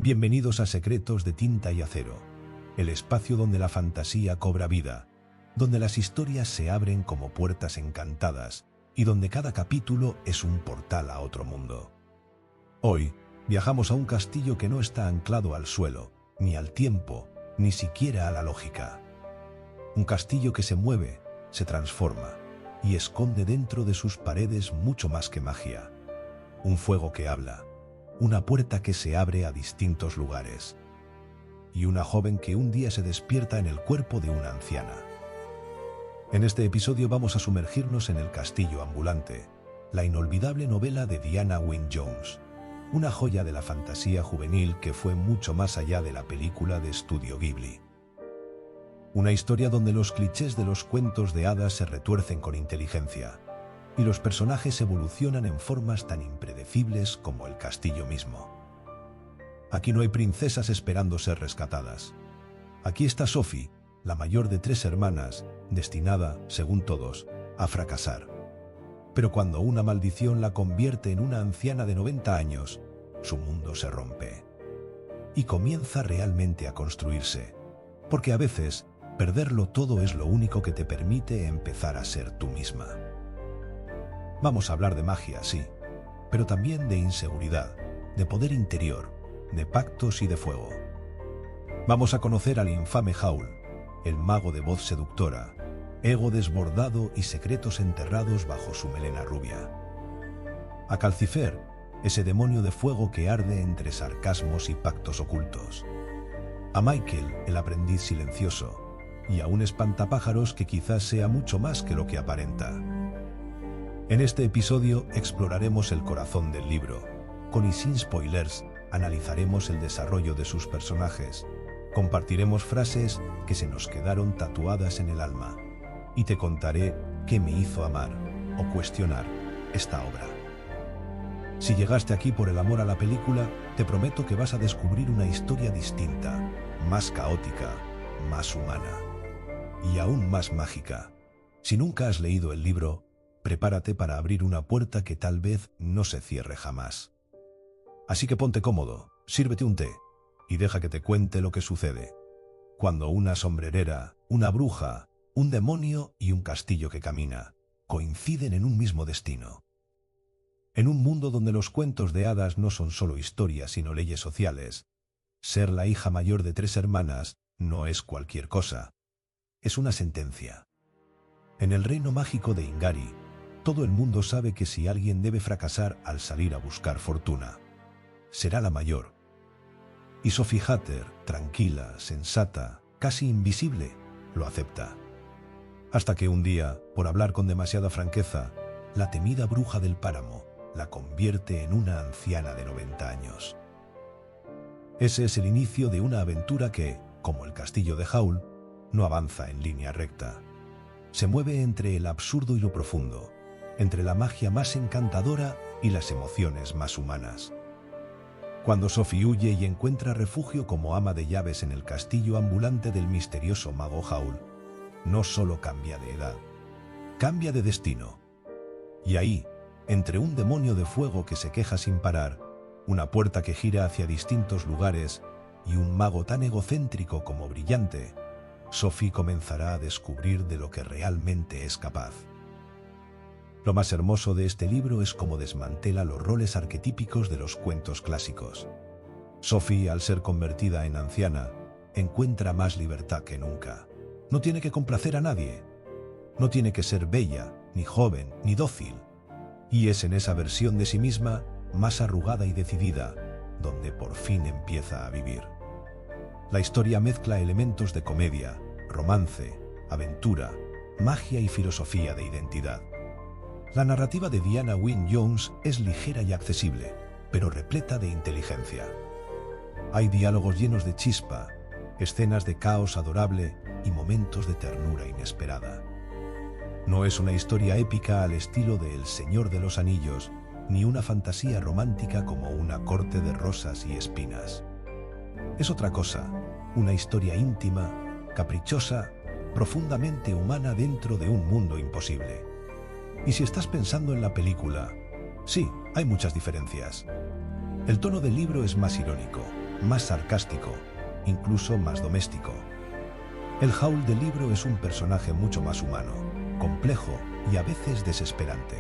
Bienvenidos a Secretos de Tinta y Acero, el espacio donde la fantasía cobra vida, donde las historias se abren como puertas encantadas y donde cada capítulo es un portal a otro mundo. Hoy viajamos a un castillo que no está anclado al suelo, ni al tiempo, ni siquiera a la lógica. Un castillo que se mueve, se transforma y esconde dentro de sus paredes mucho más que magia. Un fuego que habla, una puerta que se abre a distintos lugares y una joven que un día se despierta en el cuerpo de una anciana. En este episodio vamos a sumergirnos en El castillo ambulante, la inolvidable novela de Diana Wynne Jones, una joya de la fantasía juvenil que fue mucho más allá de la película de Estudio Ghibli. Una historia donde los clichés de los cuentos de hadas se retuercen con inteligencia y los personajes evolucionan en formas tan impredecibles como el castillo mismo. Aquí no hay princesas esperando ser rescatadas. Aquí está Sophie, la mayor de 3 hermanas, destinada, según todos, a fracasar. Pero cuando una maldición la convierte en una anciana de 90 años, su mundo se rompe y comienza realmente a construirse, porque a veces perderlo todo es lo único que te permite empezar a ser tú misma. Vamos a hablar de magia, sí, pero también de inseguridad, de poder interior, de pactos y de fuego. Vamos a conocer al infame Howl, el mago de voz seductora, ego desbordado y secretos enterrados bajo su melena rubia. A Calcifer, ese demonio de fuego que arde entre sarcasmos y pactos ocultos. A Michael, el aprendiz silencioso, y a un espantapájaros que quizás sea mucho más que lo que aparenta. En este episodio exploraremos el corazón del libro. Con y sin spoilers, analizaremos el desarrollo de sus personajes, compartiremos frases que se nos quedaron tatuadas en el alma, y te contaré qué me hizo amar o cuestionar esta obra. Si llegaste aquí por el amor a la película, te prometo que vas a descubrir una historia distinta, más caótica, más humana y aún más mágica. Si nunca has leído el libro, prepárate para abrir una puerta que tal vez no se cierre jamás. Así que ponte cómodo, sírvete un té y deja que te cuente lo que sucede cuando una sombrerera, una bruja, un demonio y un castillo que camina coinciden en un mismo destino. En un mundo donde los cuentos de hadas no son solo historias sino leyes sociales, ser la hija mayor de 3 hermanas no es cualquier cosa, es una sentencia. En el reino mágico de Ingari, todo el mundo sabe que si alguien debe fracasar al salir a buscar fortuna, será la mayor. Y Sophie Hatter, tranquila, sensata, casi invisible, lo acepta. Hasta que un día, por hablar con demasiada franqueza, la temida bruja del páramo la convierte en una anciana de 90 años. Ese es el inicio de una aventura que, como el castillo de Howl, no avanza en línea recta. Se mueve entre el absurdo y lo profundo, entre la magia más encantadora y las emociones más humanas. Cuando Sophie huye y encuentra refugio como ama de llaves en el castillo ambulante del misterioso mago Howl, no solo cambia de edad, cambia de destino. Y ahí, entre un demonio de fuego que se queja sin parar, una puerta que gira hacia distintos lugares y un mago tan egocéntrico como brillante, Sophie comenzará a descubrir de lo que realmente es capaz. Lo más hermoso de este libro es cómo desmantela los roles arquetípicos de los cuentos clásicos. Sophie, al ser convertida en anciana, encuentra más libertad que nunca. No tiene que complacer a nadie. No tiene que ser bella, ni joven, ni dócil. Y es en esa versión de sí misma, más arrugada y decidida, donde por fin empieza a vivir. La historia mezcla elementos de comedia, romance, aventura, magia y filosofía de identidad. La narrativa de Diana Wynne Jones es ligera y accesible, pero repleta de inteligencia. Hay diálogos llenos de chispa, escenas de caos adorable y momentos de ternura inesperada. No es una historia épica al estilo de El Señor de los Anillos, ni una fantasía romántica como Una corte de rosas y espinas. Es otra cosa, una historia íntima, caprichosa, profundamente humana dentro de un mundo imposible. Y si estás pensando en la película, sí, hay muchas diferencias. El tono del libro es más irónico, más sarcástico, incluso más doméstico. El Howl del libro es un personaje mucho más humano, complejo y a veces desesperante.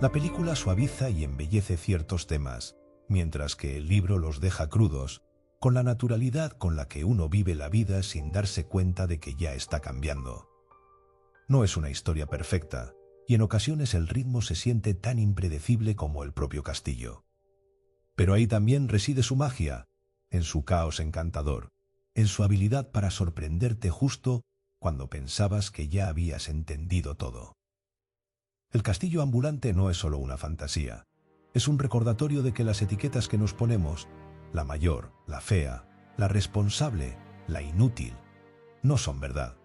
La película suaviza y embellece ciertos temas, mientras que el libro los deja crudos, con la naturalidad con la que uno vive la vida sin darse cuenta de que ya está cambiando. No es una historia perfecta, y en ocasiones el ritmo se siente tan impredecible como el propio castillo. Pero ahí también reside su magia, en su caos encantador, en su habilidad para sorprenderte justo cuando pensabas que ya habías entendido todo. El castillo ambulante no es solo una fantasía, es un recordatorio de que las etiquetas que nos ponemos, la mayor, la fea, la responsable, la inútil, no son verdad.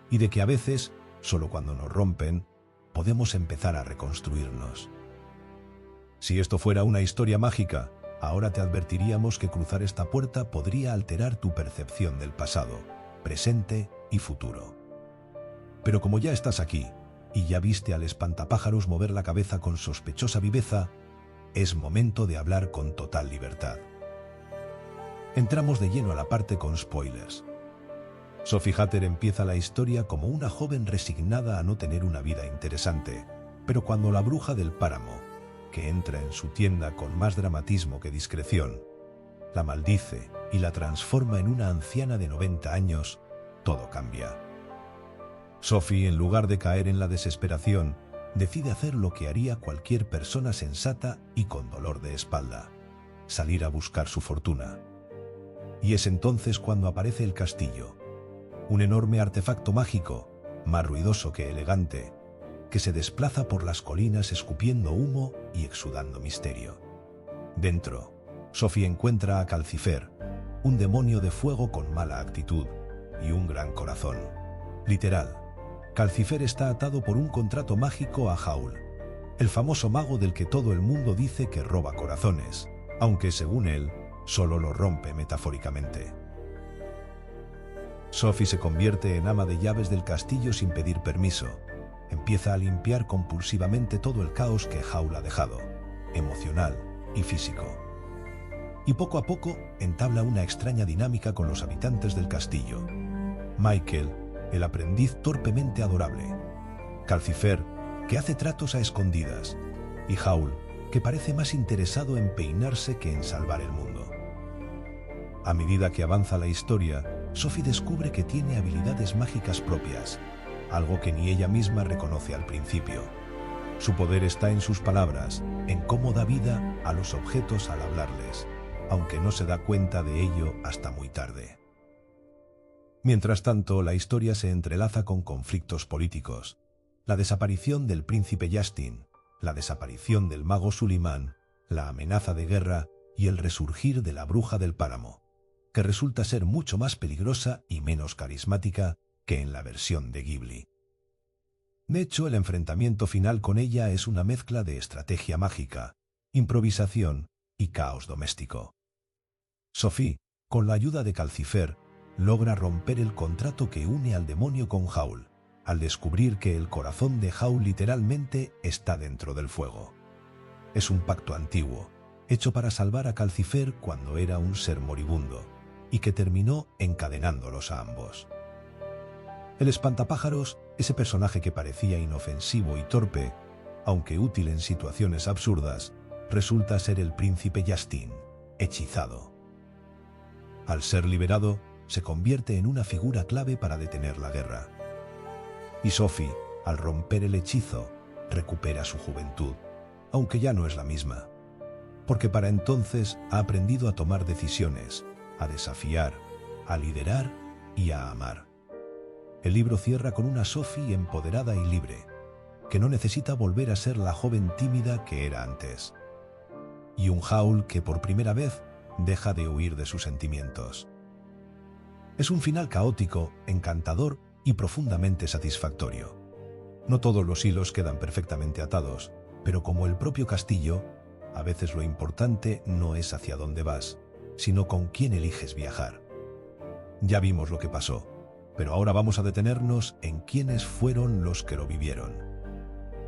Y de que a veces, solo cuando nos rompen, podemos empezar a reconstruirnos. Si esto fuera una historia mágica, ahora te advertiríamos que cruzar esta puerta podría alterar tu percepción del pasado, presente y futuro. Pero como ya estás aquí, y ya viste al espantapájaros mover la cabeza con sospechosa viveza, es momento de hablar con total libertad. Entramos de lleno a la parte con spoilers. Sophie Hatter empieza la historia como una joven resignada a no tener una vida interesante, pero cuando la bruja del páramo, que entra en su tienda con más dramatismo que discreción, la maldice y la transforma en una anciana de 90 años, todo cambia. Sophie, en lugar de caer en la desesperación, decide hacer lo que haría cualquier persona sensata y con dolor de espalda: salir a buscar su fortuna. Y es entonces cuando aparece el castillo, un enorme artefacto mágico, más ruidoso que elegante, que se desplaza por las colinas escupiendo humo y exudando misterio. Dentro, Sophie encuentra a Calcifer, un demonio de fuego con mala actitud y un gran corazón. Literal, Calcifer está atado por un contrato mágico a Howl, el famoso mago del que todo el mundo dice que roba corazones, aunque según él, solo lo rompe metafóricamente. Sophie se convierte en ama de llaves del castillo sin pedir permiso. Empieza a limpiar compulsivamente todo el caos que Howl ha dejado, emocional y físico. Y poco a poco entabla una extraña dinámica con los habitantes del castillo. Michael, el aprendiz torpemente adorable; Calcifer, que hace tratos a escondidas; y Howl, que parece más interesado en peinarse que en salvar el mundo. A medida que avanza la historia, Sophie descubre que tiene habilidades mágicas propias, algo que ni ella misma reconoce al principio. Su poder está en sus palabras, en cómo da vida a los objetos al hablarles, aunque no se da cuenta de ello hasta muy tarde. Mientras tanto, la historia se entrelaza con conflictos políticos: la desaparición del príncipe Justin, la desaparición del mago Suleiman, la amenaza de guerra y el resurgir de la bruja del páramo, que resulta ser mucho más peligrosa y menos carismática que en la versión de Ghibli. De hecho, el enfrentamiento final con ella es una mezcla de estrategia mágica, improvisación y caos doméstico. Sophie, con la ayuda de Calcifer, logra romper el contrato que une al demonio con Howl, al descubrir que el corazón de Howl literalmente está dentro del fuego. Es un pacto antiguo, hecho para salvar a Calcifer cuando era un ser moribundo, y que terminó encadenándolos a ambos. El espantapájaros, ese personaje que parecía inofensivo y torpe, aunque útil en situaciones absurdas, resulta ser el príncipe Justin, hechizado. Al ser liberado, se convierte en una figura clave para detener la guerra. Y Sophie, al romper el hechizo, recupera su juventud, aunque ya no es la misma, porque para entonces ha aprendido a tomar decisiones, a desafiar, a liderar y a amar. El libro cierra con una Sophie empoderada y libre, que no necesita volver a ser la joven tímida que era antes. Y un Howl que por primera vez deja de huir de sus sentimientos. Es un final caótico, encantador y profundamente satisfactorio. No todos los hilos quedan perfectamente atados, pero como el propio castillo, a veces lo importante no es hacia dónde vas, sino con quién eliges viajar. Ya vimos lo que pasó, pero ahora vamos a detenernos en quiénes fueron los que lo vivieron.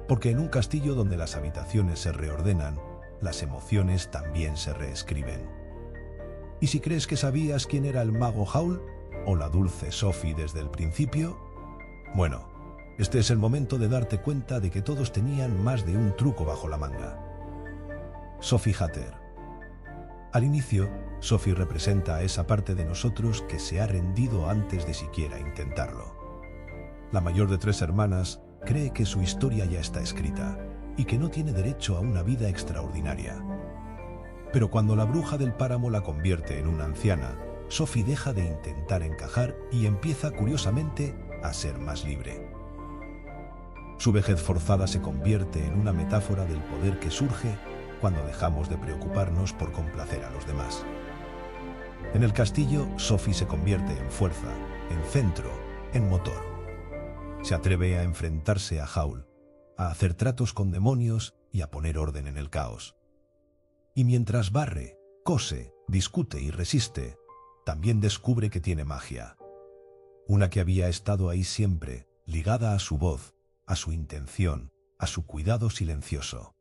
Porque en un castillo donde las habitaciones se reordenan, las emociones también se reescriben. ¿Y si crees que sabías quién era el mago Howl o la dulce Sophie desde el principio? Bueno, este es el momento de darte cuenta de que todos tenían más de un truco bajo la manga. Sophie Hatter. Al inicio, Sophie representa a esa parte de nosotros que se ha rendido antes de siquiera intentarlo. La mayor de 3 hermanas cree que su historia ya está escrita y que no tiene derecho a una vida extraordinaria. Pero cuando la bruja del páramo la convierte en una anciana, Sophie deja de intentar encajar y empieza curiosamente a ser más libre. Su vejez forzada se convierte en una metáfora del poder que surge cuando dejamos de preocuparnos por complacer a los demás. En el castillo, Sophie se convierte en fuerza, en centro, en motor. Se atreve a enfrentarse a Howl, a hacer tratos con demonios y a poner orden en el caos. Y mientras barre, cose, discute y resiste, también descubre que tiene magia. Una que había estado ahí siempre, ligada a su voz, a su intención, a su cuidado silencioso.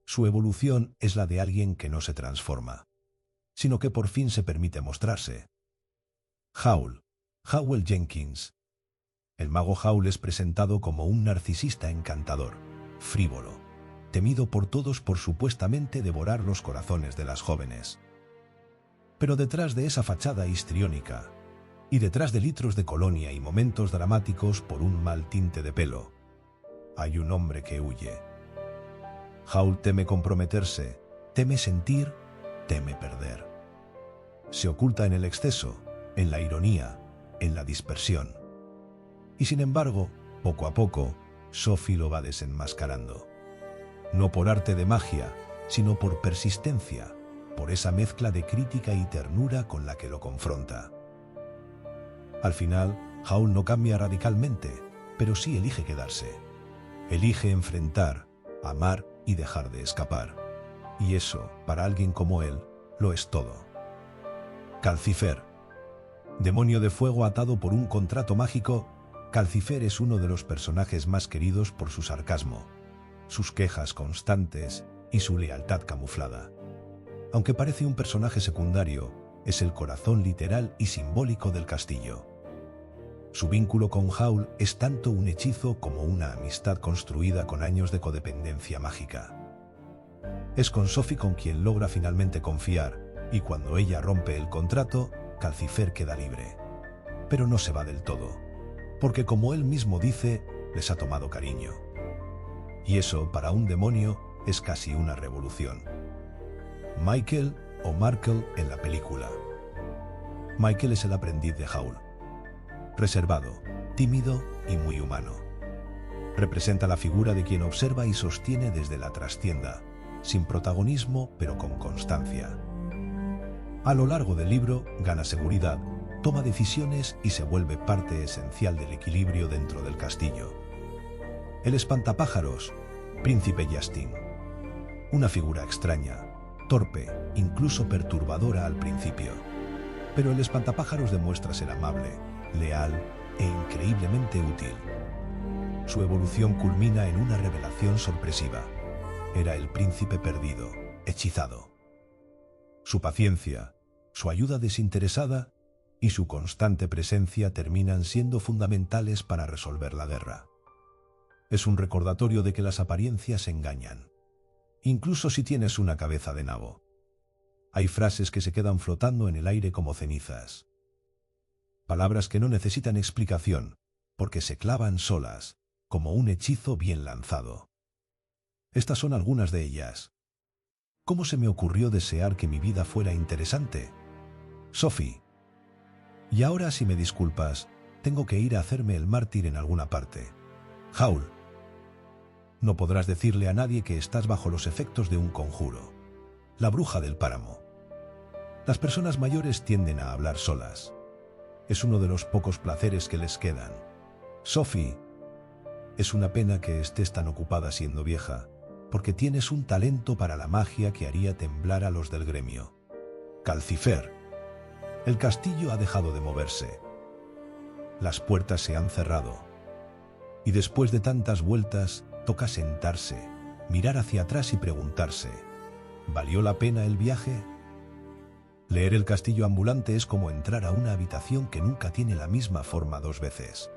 Su evolución es la de alguien que no se transforma, sino que por fin se permite mostrarse. Howl, Howell Jenkins. El mago Howl es presentado como un narcisista encantador, frívolo, temido por todos por supuestamente devorar los corazones de las jóvenes. Pero detrás de esa fachada histriónica, y detrás de litros de colonia y momentos dramáticos por un mal tinte de pelo, hay un hombre que huye. Howl teme comprometerse, teme sentir, teme perder. Se oculta en el exceso, en la ironía, en la dispersión. Y sin embargo, poco a poco, Sophie lo va desenmascarando. No por arte de magia, sino por persistencia, por esa mezcla de crítica y ternura con la que lo confronta. Al final, Howl no cambia radicalmente, pero sí elige quedarse. Elige enfrentar, amar y dejar de escapar. Y eso, para alguien como él, lo es todo. Calcifer. Demonio de fuego atado por un contrato mágico, Calcifer es uno de los personajes más queridos por su sarcasmo, sus quejas constantes y su lealtad camuflada. Aunque parece un personaje secundario, es el corazón literal y simbólico del castillo. Su vínculo con Howl es tanto un hechizo como una amistad construida con años de codependencia mágica. Es con Sophie con quien logra finalmente confiar, y cuando ella rompe el contrato, Calcifer queda libre. Pero no se va del todo, porque como él mismo dice, les ha tomado cariño. Y eso, para un demonio, es casi una revolución. Michael o Markle en la película. Michael es el aprendiz de Howl. Reservado, tímido y muy humano. Representa la figura de quien observa y sostiene desde la trastienda, sin protagonismo pero con constancia. A lo largo del libro gana seguridad, toma decisiones y se vuelve parte esencial del equilibrio dentro del castillo. El espantapájaros, Príncipe Justin. Una figura extraña, torpe, incluso perturbadora al principio. Pero el espantapájaros demuestra ser amable, leal e increíblemente útil. Su evolución culmina en una revelación sorpresiva. Era el príncipe perdido, hechizado. Su paciencia, su ayuda desinteresada y su constante presencia terminan siendo fundamentales para resolver la guerra. Es un recordatorio de que las apariencias engañan, incluso si tienes una cabeza de nabo. Hay frases que se quedan flotando en el aire como cenizas. Palabras que no necesitan explicación, porque se clavan solas, como un hechizo bien lanzado. Estas son algunas de ellas. ¿Cómo se me ocurrió desear que mi vida fuera interesante? Sophie. Y ahora, si me disculpas, tengo que ir a hacerme el mártir en alguna parte. Howl. No podrás decirle a nadie que estás bajo los efectos de un conjuro. La bruja del páramo. Las personas mayores tienden a hablar solas. Es uno de los pocos placeres que les quedan. Sophie, es una pena que estés tan ocupada siendo vieja, porque tienes un talento para la magia que haría temblar a los del gremio. Calcifer, el castillo ha dejado de moverse. Las puertas se han cerrado. Y después de tantas vueltas, toca sentarse, mirar hacia atrás y preguntarse, ¿valió la pena el viaje? Leer El castillo ambulante es como entrar a una habitación que nunca tiene la misma forma dos veces.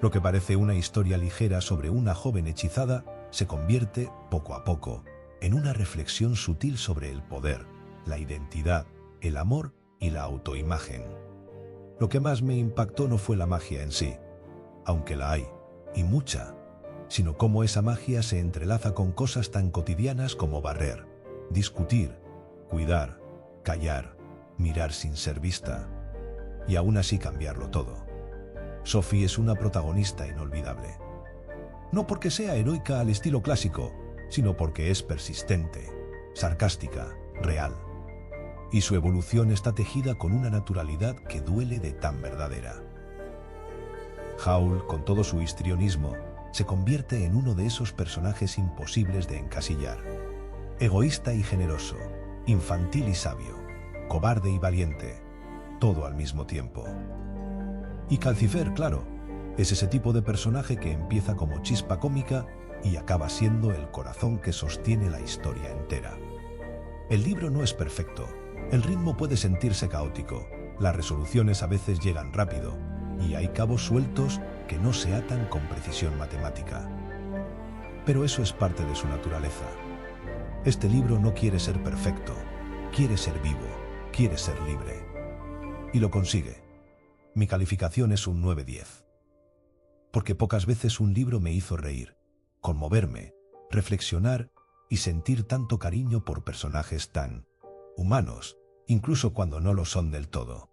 Lo que parece una historia ligera sobre una joven hechizada se convierte, poco a poco, en una reflexión sutil sobre el poder, la identidad, el amor y la autoimagen. Lo que más me impactó no fue la magia en sí, aunque la hay, y mucha, sino cómo esa magia se entrelaza con cosas tan cotidianas como barrer, discutir, cuidar, callar, mirar sin ser vista, y aún así cambiarlo todo. Sophie es una protagonista inolvidable. No porque sea heroica al estilo clásico, sino porque es persistente, sarcástica, real. Y su evolución está tejida con una naturalidad que duele de tan verdadera. Howl, con todo su histrionismo, se convierte en uno de esos personajes imposibles de encasillar. Egoísta y generoso, infantil y sabio, cobarde y valiente, todo al mismo tiempo. Y Calcifer, claro, es ese tipo de personaje que empieza como chispa cómica y acaba siendo el corazón que sostiene la historia entera. El libro no es perfecto, el ritmo puede sentirse caótico, las resoluciones a veces llegan rápido, y hay cabos sueltos que no se atan con precisión matemática. Pero eso es parte de su naturaleza. Este libro no quiere ser perfecto, quiere ser vivo, quiere ser libre. Y lo consigue. Mi calificación es un 9/10. Porque pocas veces un libro me hizo reír, conmoverme, reflexionar y sentir tanto cariño por personajes tan humanos, incluso cuando no lo son del todo.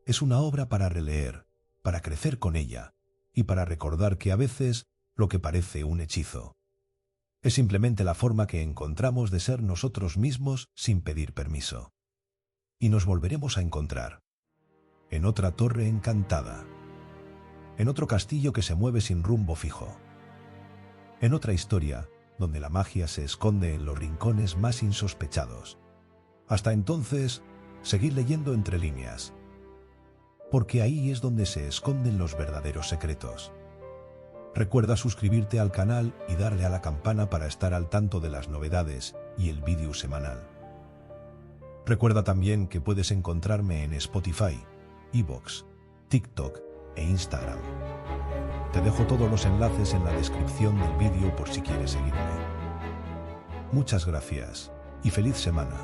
Es una obra para releer, para crecer con ella y para recordar que a veces lo que parece un hechizo es simplemente la forma que encontramos de ser nosotros mismos sin pedir permiso. Y nos volveremos a encontrar en otra torre encantada, en otro castillo que se mueve sin rumbo fijo, en otra historia donde la magia se esconde en los rincones más insospechados. Hasta entonces, seguid leyendo entre líneas, porque ahí es donde se esconden los verdaderos secretos. Recuerda suscribirte al canal y darle a la campana para estar al tanto de las novedades y el vídeo semanal. Recuerda también que puedes encontrarme en Spotify, iVoox, TikTok e Instagram. Te dejo todos los enlaces en la descripción del vídeo por si quieres seguirme. Muchas gracias y feliz semana.